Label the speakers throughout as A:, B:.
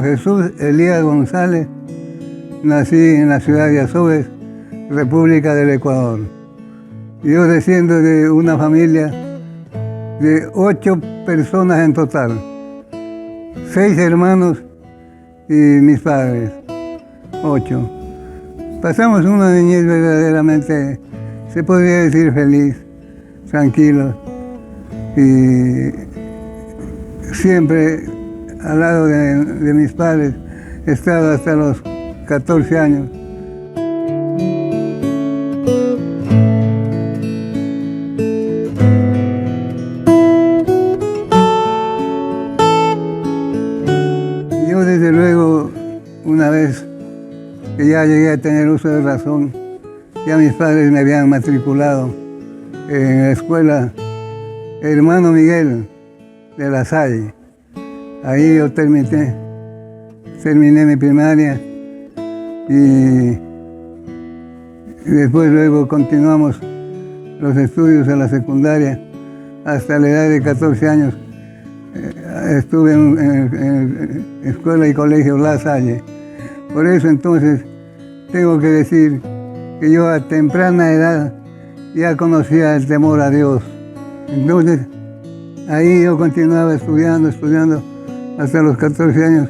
A: Jesús Elías González, nací en la ciudad de Azogues, República del Ecuador. Yo desciendo de una familia de 8 personas en total, 6 hermanos y mis padres, 8. Pasamos una niñez verdaderamente, se podría decir, feliz, tranquilo, y siempre al lado de mis padres he estado hasta los 14 años. Yo desde luego, una vez que ya llegué a tener uso de razón, ya mis padres me habían matriculado en la escuela Hermano Miguel de La Salle. Ahí yo terminé mi primaria y después luego continuamos los estudios a la secundaria hasta la edad de 14 años. Estuve en escuela y colegio La Salle. Por eso entonces tengo que decir que yo a temprana edad ya conocía el temor a Dios. Entonces ahí yo continuaba estudiando hasta los 14 años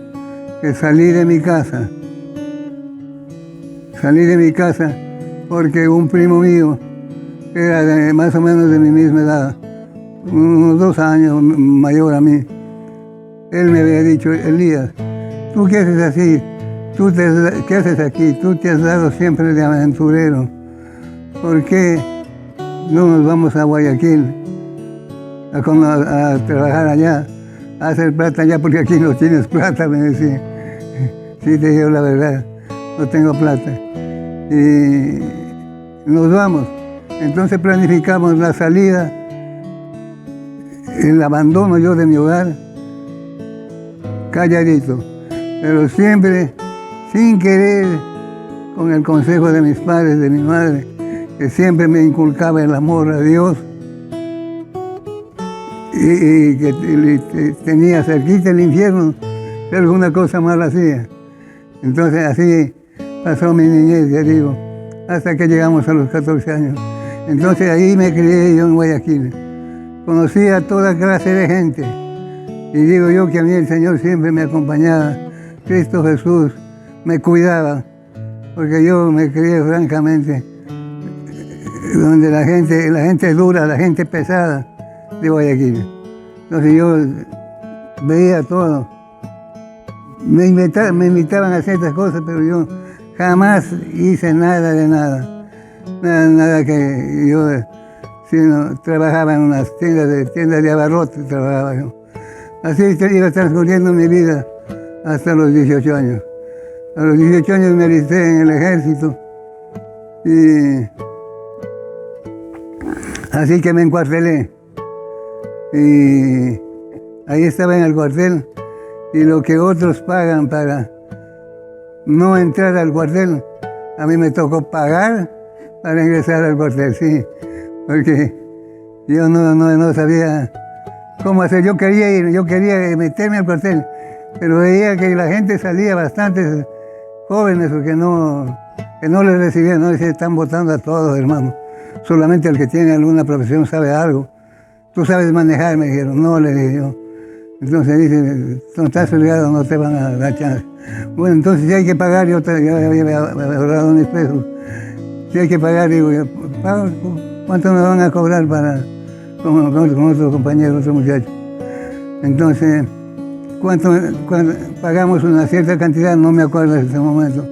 A: que salí de mi casa. Salí de mi casa porque un primo mío, que era más o menos de mi misma edad, unos 2 años mayor a mí, él me había dicho: Elías, ¿tú qué haces así? ¿Qué haces aquí? Tú te has dado siempre de aventurero. ¿Por qué no nos vamos a Guayaquil a trabajar allá, a hacer plata allá, porque aquí no tienes plata? Me decía. Sí, te digo la verdad, no tengo plata. Y nos vamos. Entonces planificamos la salida, el abandono yo de mi hogar, calladito, pero siempre sin querer, con el consejo de mis padres, de mi madre, que siempre me inculcaba el amor a Dios y que tenía cerquita el infierno, si alguna cosa mala hacía. Entonces así pasó mi niñez, ya digo, hasta que llegamos a los 14 años. Entonces ahí me crié yo en Guayaquil. Conocí a toda clase de gente. Y digo yo que a mí el Señor siempre me acompañaba. Cristo Jesús me cuidaba, porque yo me crié francamente donde la gente dura, la gente pesada de Guayaquil. Entonces yo veía todo. Me invitaban a hacer estas cosas, pero yo jamás hice nada de nada. Nada que yo, sino trabajaba en unas tiendas de abarrotes, trabajaba yo. Así iba transcurriendo mi vida hasta los 18 años. A los 18 años me alisté en el ejército y así que me encuartelé. Y ahí estaba en el cuartel, y lo que otros pagan para no entrar al cuartel, a mí me tocó pagar para ingresar al cuartel, sí, porque yo no sabía cómo hacer. Yo quería meterme al cuartel, pero veía que la gente salía, bastantes jóvenes, que no les recibían, no decían: están votando a todos, hermano, solamente el que tiene alguna profesión sabe algo. Tú sabes manejar, me dijeron. No, le dije yo. Entonces dice: no estás obligado, no te van a dar chance. Bueno, entonces si hay que pagar, yo había ahorrado mis pesos. Si hay que pagar, digo yo, ¿pago? ¿Cuánto me van a cobrar con otro compañero, otro muchacho? Entonces, ¿cuánto pagamos una cierta cantidad? No me acuerdo en ese momento.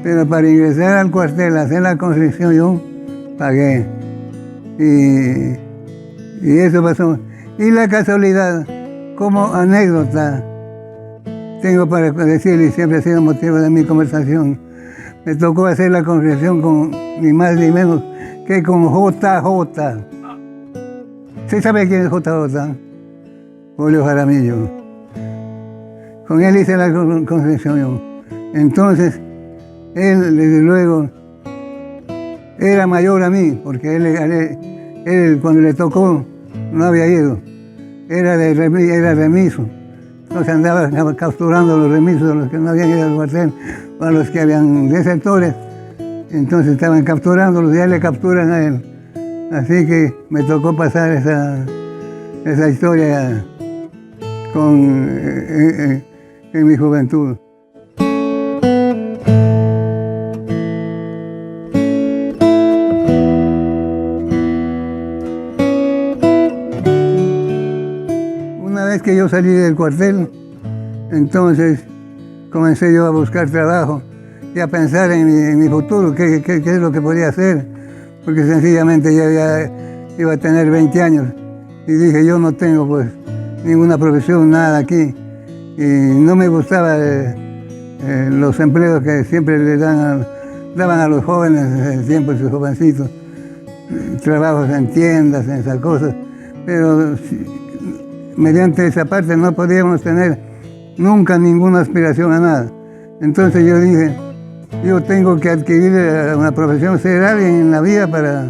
A: Pero para ingresar al cuartel, hacer la conscripción, yo pagué. Y eso pasó. Y la casualidad, como anécdota, tengo para decirle, y siempre ha sido motivo de mi conversación, me tocó hacer la conscripción con ni más ni menos que con JJ. ¿Sí sabe quién es JJ? Julio Jaramillo. Con él hice la conscripción yo. Entonces, él, desde luego, era mayor a mí, porque él cuando le tocó no había ido. Era remiso. Entonces andaba capturando a los remisos, a los que no habían ido al cuartel, o a los que habían desertores. Entonces estaban capturándolos, ya le capturan a él. Así que me tocó pasar esa historia en mi juventud. Una vez que yo salí del cuartel, entonces comencé yo a buscar trabajo y a pensar en mi futuro, qué es lo que podía hacer, porque sencillamente ya iba a tener 20 años y dije, yo no tengo pues ninguna profesión, nada aquí, y no me gustaban los empleos que siempre daban a los jóvenes, siempre sus jovencitos, trabajos en tiendas, en esas cosas, pero mediante esa parte no podíamos tener nunca ninguna aspiración a nada. Entonces yo dije, yo tengo que adquirir una profesión, ser alguien en la vida para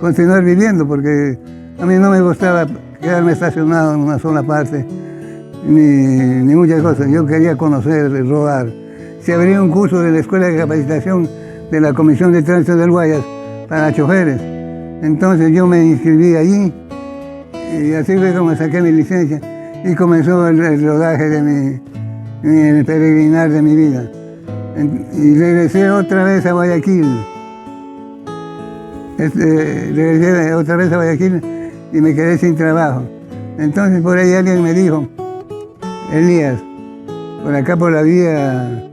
A: continuar viviendo, porque a mí no me gustaba quedarme estacionado en una sola parte, ni muchas cosas. Yo quería conocer, rodar. Se abría un curso de la Escuela de Capacitación de la Comisión de Tránsito del Guayas para choferes. Entonces yo me inscribí allí y así fue como saqué mi licencia y comenzó el rodaje de el peregrinar de mi vida. Y regresé otra vez a Guayaquil. Regresé otra vez a Guayaquil y me quedé sin trabajo. Entonces por ahí alguien me dijo, Elías, por acá por la vía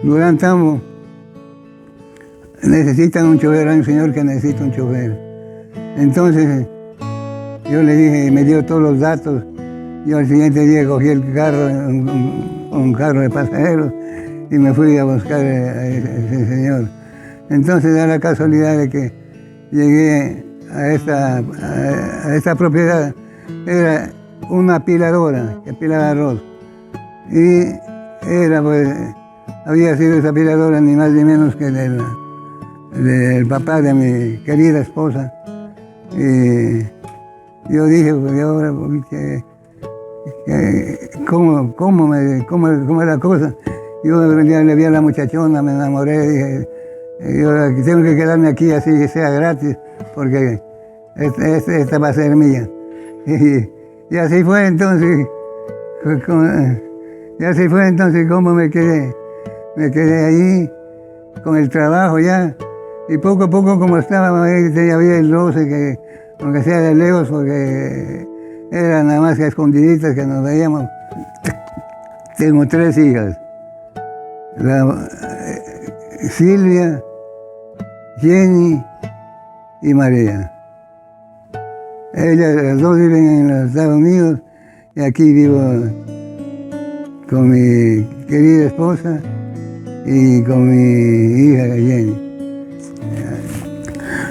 A: Durán Tambo, necesitan un chofer, hay un señor que necesita un chofer. Entonces yo le dije, me dio todos los datos. Yo al siguiente día cogí el carro, un carro de pasajeros, y me fui a buscar a ese señor. Entonces da la casualidad de que llegué a esta propiedad. Era una apiladora que apilaba arroz. Y había sido esa apiladora ni más ni menos que del papá de mi querida esposa. Y yo dije, pues ahora, ¿cómo es la cosa? Yo le vi a la muchachona, me enamoré, dije, yo tengo que quedarme aquí así que sea gratis, porque esta va a ser mía. Y así fue entonces, cómo me quedé. Me quedé ahí con el trabajo ya, y poco a poco como estaba, ya había el roce, que aunque sea de lejos, porque era nada más que a escondiditas que nos veíamos. Tengo 3 hijas. Silvia, Jenny y María. Ellas, las 2 viven en los Estados Unidos y aquí vivo con mi querida esposa y con mi hija Jenny.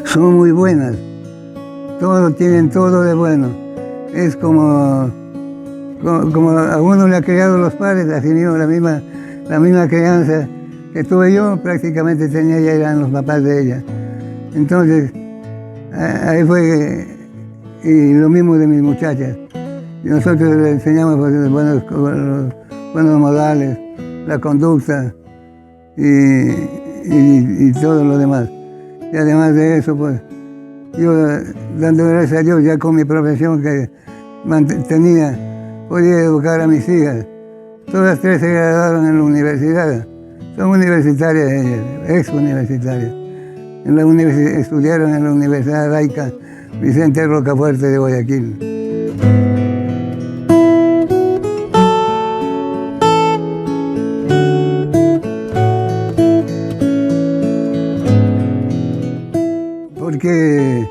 A: Son muy buenas, tienen todo de bueno. Es como a uno le ha creado los padres, así mismo la misma crianza que tuve yo, prácticamente ya eran los papás de ella. Entonces, ahí fue, y lo mismo de mis muchachas. Nosotros les enseñamos pues, los buenos modales, la conducta y todo lo demás. Y además de eso, pues, yo dando gracias a Dios, ya con mi profesión que tenía, podía educar a mis hijas. Todas 3 se graduaron en la universidad. Son universitarias ellas, ex-universitarias. Estudiaron en la Universidad Laica Vicente Rocafuerte de Guayaquil. Porque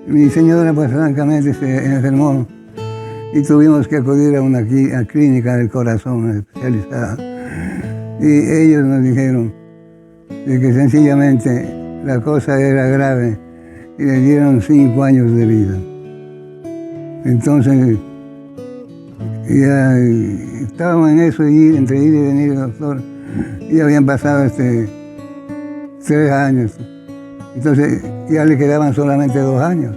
A: mi señora, pues francamente, se enfermó y tuvimos que acudir a una clínica del corazón especializada. Y ellos nos dijeron de que sencillamente la cosa era grave y le dieron 5 años de vida. Entonces, ya estábamos en eso, entre ir y venir, doctor, y habían pasado 3 años. Entonces, ya le quedaban solamente 2 años.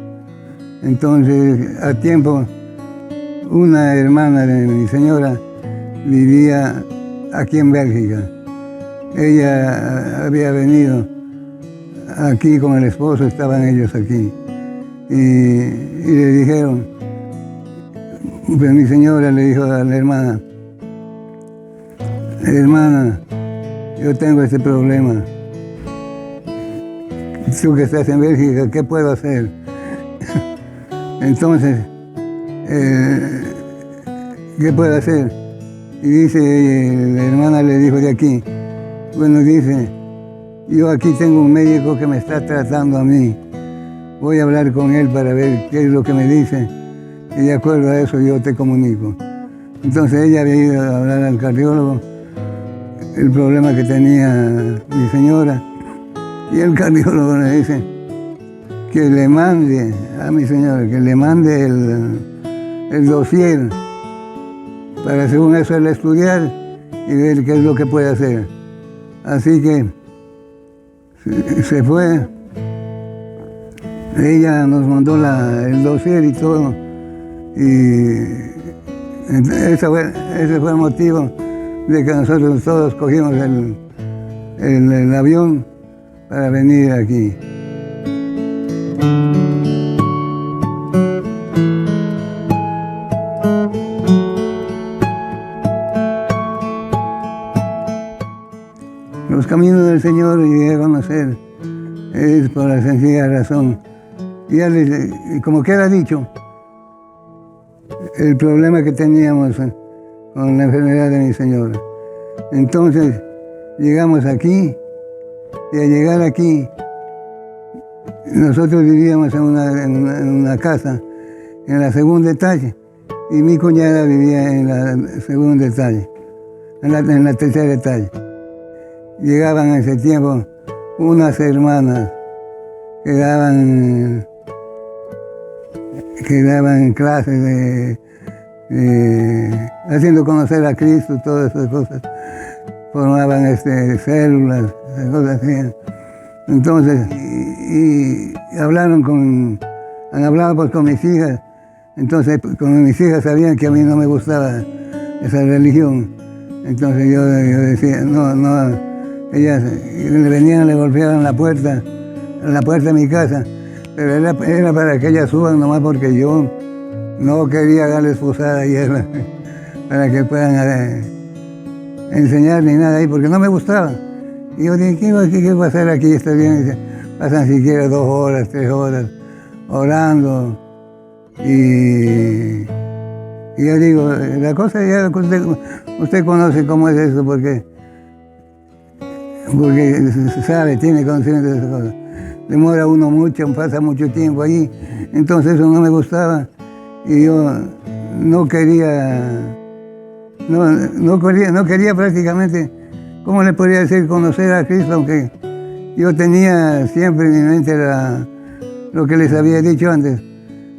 A: Entonces, a tiempo, una hermana de mi señora vivía aquí en Bélgica. Ella había venido aquí con el esposo, estaban ellos aquí. Y le dijeron, pues mi señora le dijo a la hermana, hermana, yo tengo este problema. Tú que estás en Bélgica, ¿qué puedo hacer? Entonces, ¿qué puedo hacer? Y dice, la hermana le dijo de aquí, bueno, dice, yo aquí tengo un médico que me está tratando a mí. Voy a hablar con él para ver qué es lo que me dice y de acuerdo a eso yo te comunico. Entonces ella había ido a hablar al cardiólogo, el problema que tenía mi señora, y el cardiólogo le dice que le mande a mi señora, que le mande el dossier para según eso él estudiar y ver qué es lo que puede hacer. Así que se fue, ella nos mandó el dossier y todo, y ese fue el motivo de que nosotros todos cogimos el avión para venir aquí. Los caminos del Señor llegué a conocer es por la sencilla razón. Ya como queda dicho, el problema que teníamos con la enfermedad de mi señora. Entonces llegamos aquí y al llegar aquí nosotros vivíamos en una casa en la segunda etaje y mi cuñada vivía en la segunda etaje, en la tercera etaje. Llegaban en ese tiempo unas hermanas que daban clases haciendo conocer a Cristo, todas esas cosas. Formaban células, esas cosas así. Entonces, y han hablado pues con mis hijas. Entonces, con mis hijas sabían que a mí no me gustaba esa religión. Entonces yo decía, no, ellas le golpeaban la puerta de mi casa, pero era para que ellas suban nomás porque yo no quería darles posada y para que puedan enseñar ni nada ahí, porque no me gustaba. Y yo dije, ¿qué va a hacer aquí? Está bien. Dice, pasan siquiera 2 horas, 3 horas orando. Y yo digo, la cosa ya usted conoce cómo es eso, porque sabe, tiene conocimiento de esas cosas. Demora uno mucho, pasa mucho tiempo allí. Entonces eso no me gustaba y yo no quería prácticamente, ¿cómo le podría decir? Conocer a Cristo, aunque yo tenía siempre en mi mente lo que les había dicho antes,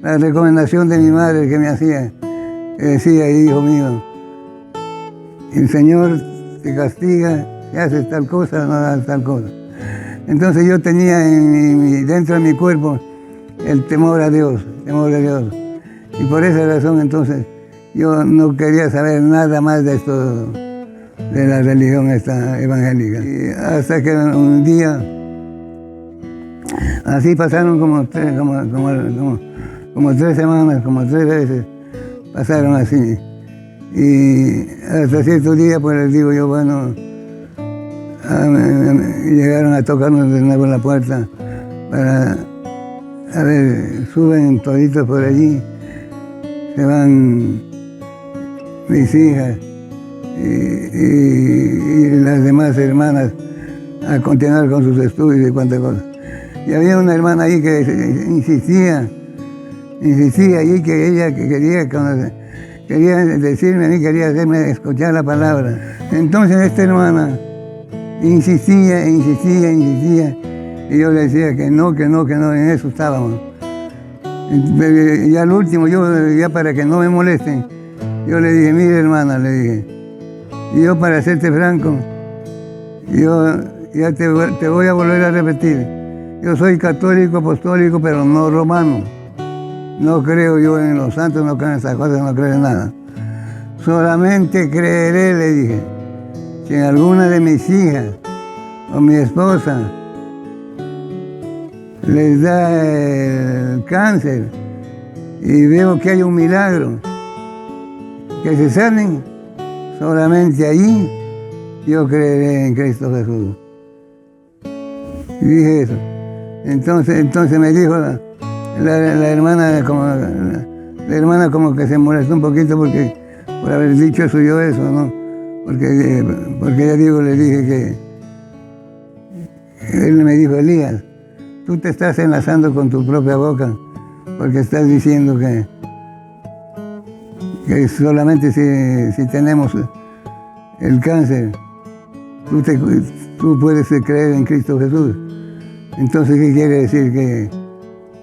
A: la recomendación de mi madre que me hacía, que decía, hijo mío, el Señor te castiga si haces tal cosa, no hagas tal cosa. Entonces yo tenía dentro de mi cuerpo el temor a Dios, Y por esa razón entonces yo no quería saber nada más de esto, de la religión esta evangélica. Y hasta que un día, así pasaron como 3 semanas, como 3 veces, pasaron así. Y hasta cierto día, pues les digo yo, bueno, llegaron a tocarnos de nuevo en la puerta para, a ver, suben toditos por allí, se van mis hijas y las demás hermanas a continuar con sus estudios y cuantas cosas. Y había una hermana ahí que insistía ahí que ella quería conocer, quería decirme a mí, quería hacerme escuchar la palabra. Entonces esta hermana insistía, y yo le decía que no, en eso estábamos. Y al último, ya para que no me molesten, yo le dije, mire hermana, le dije, yo para serte franco, yo ya te voy a volver a repetir, yo soy católico, apostólico, pero no romano. no creo yo en los santos, no creo en esas cosas, no creo en nada. Solamente creeré, le dije, si en alguna de mis hijas o mi esposa les da el cáncer y veo que hay un milagro, que se sanen, solamente allí yo creeré en Cristo Jesús. Y dije eso. Entonces me dijo la hermana, como que se molestó un poquito por haber dicho eso yo eso, ¿no? Porque ya le dije que él me dijo, Elías, tú te estás enlazando con tu propia boca, porque estás diciendo que solamente si tenemos el cáncer, tú puedes creer en Cristo Jesús. Entonces, ¿qué quiere decir?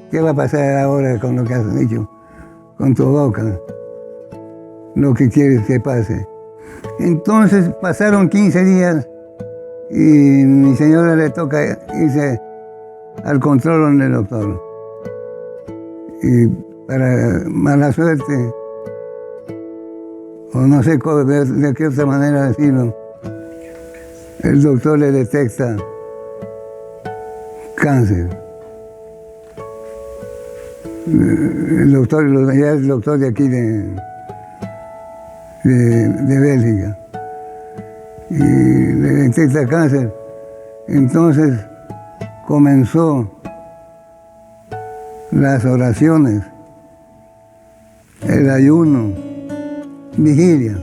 A: ¿Qué va a pasar ahora con lo que has dicho? Con tu boca, lo que quieres que pase. Entonces pasaron 15 días y mi señora le toca irse al control del doctor. Y para mala suerte, o no sé de qué otra manera decirlo, el doctor le detecta cáncer. El doctor, ya es el doctor de aquí de Bélgica, y le detecta cáncer. Entonces comenzó las oraciones, el ayuno, vigilia.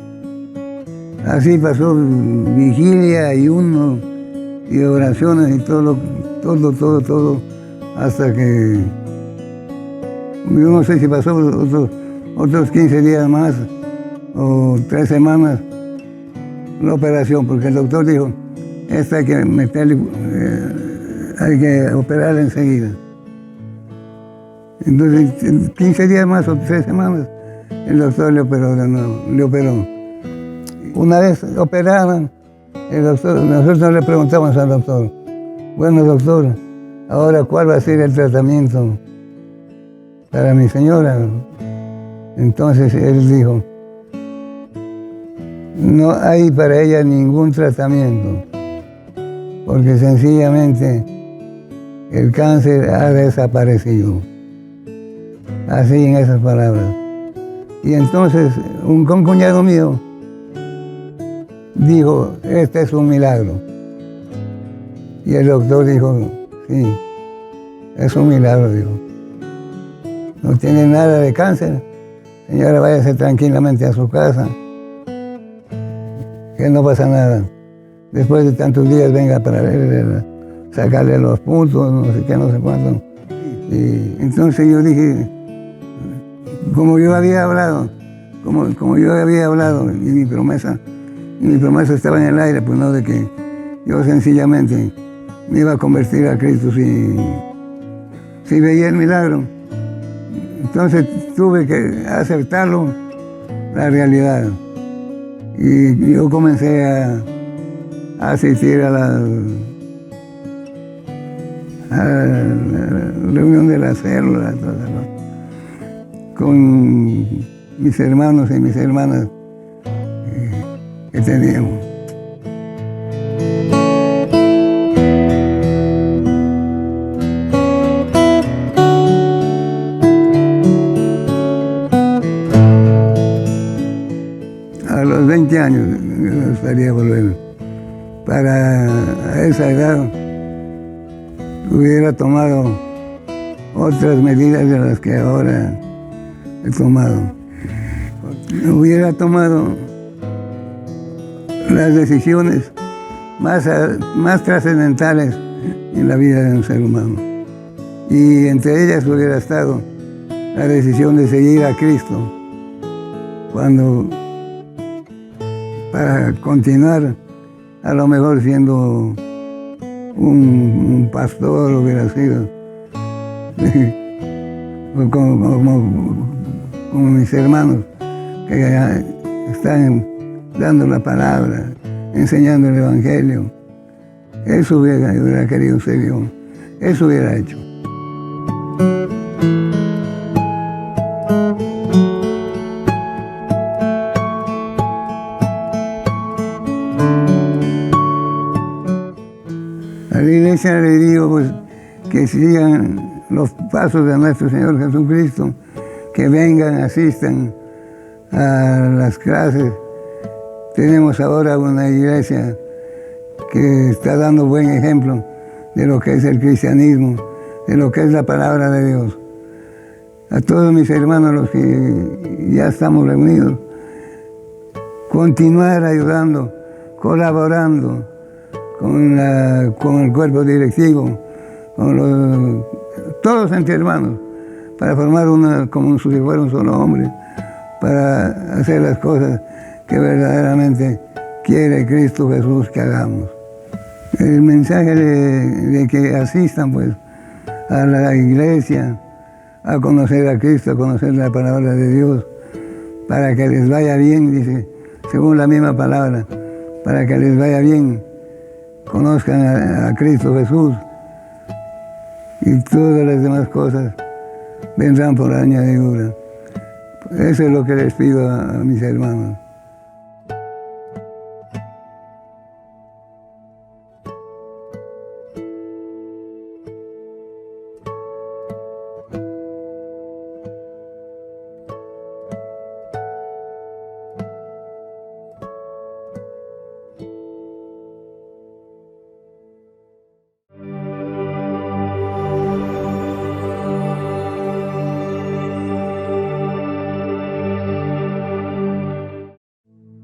A: Así pasó vigilia, ayuno y oraciones y todo, hasta que yo no sé si pasó otros 15 días más o 3 semanas la operación, porque el doctor dijo, esta hay que meterle, hay que operar enseguida. Entonces, 15 días más o 3 semanas, el doctor le operó de nuevo, Una vez operaron, nosotros le preguntamos al doctor, bueno doctor, ahora ¿cuál va a ser el tratamiento para mi señora? Entonces él dijo, no hay para ella ningún tratamiento, porque sencillamente el cáncer ha desaparecido. Así en esas palabras. Y entonces un concuñado mío dijo, este es un milagro. Y el doctor dijo, sí, es un milagro, dijo. No tiene nada de cáncer. Señora, váyase tranquilamente a su casa, que no pasa nada. Después de tantos días venga para sacarle los puntos, no sé qué, no sé cuánto. Y entonces yo dije, como yo había hablado, y mi promesa estaba en el aire, pues no de que yo sencillamente me iba a convertir a Cristo si veía el milagro. Entonces tuve que aceptarlo, la realidad. Y yo comencé a asistir a la reunión de la célula, con mis hermanos y mis hermanas que teníamos. A los 20 años me gustaría volver. Para esa edad hubiera tomado otras medidas de las que ahora he tomado. Hubiera tomado las decisiones más trascendentales en la vida de un ser humano. Y entre ellas hubiera estado la decisión de seguir a Cristo, para continuar a lo mejor siendo un pastor hubiera sido, como mis hermanos que están dando la palabra, enseñando el Evangelio. Eso hubiera querido ser yo, eso hubiera hecho. A la iglesia le digo pues, que sigan los pasos de nuestro Señor Jesucristo, que vengan, asistan a las clases. Tenemos ahora una iglesia que está dando buen ejemplo de lo que es el cristianismo, de lo que es la palabra de Dios. A todos mis hermanos, los que ya estamos reunidos, continuar ayudando, colaborando con el cuerpo directivo, con todos entre hermanos, para formar como si fuera un solo hombre, para hacer las cosas que verdaderamente quiere Cristo Jesús que hagamos. El mensaje de que asistan pues a la iglesia, a conocer a Cristo, a conocer la palabra de Dios, para que les vaya bien, dice, según la misma palabra, para que les vaya bien, conozcan a Cristo Jesús y todas las demás cosas vendrán por añadidura. Eso es lo que les pido a mis hermanos.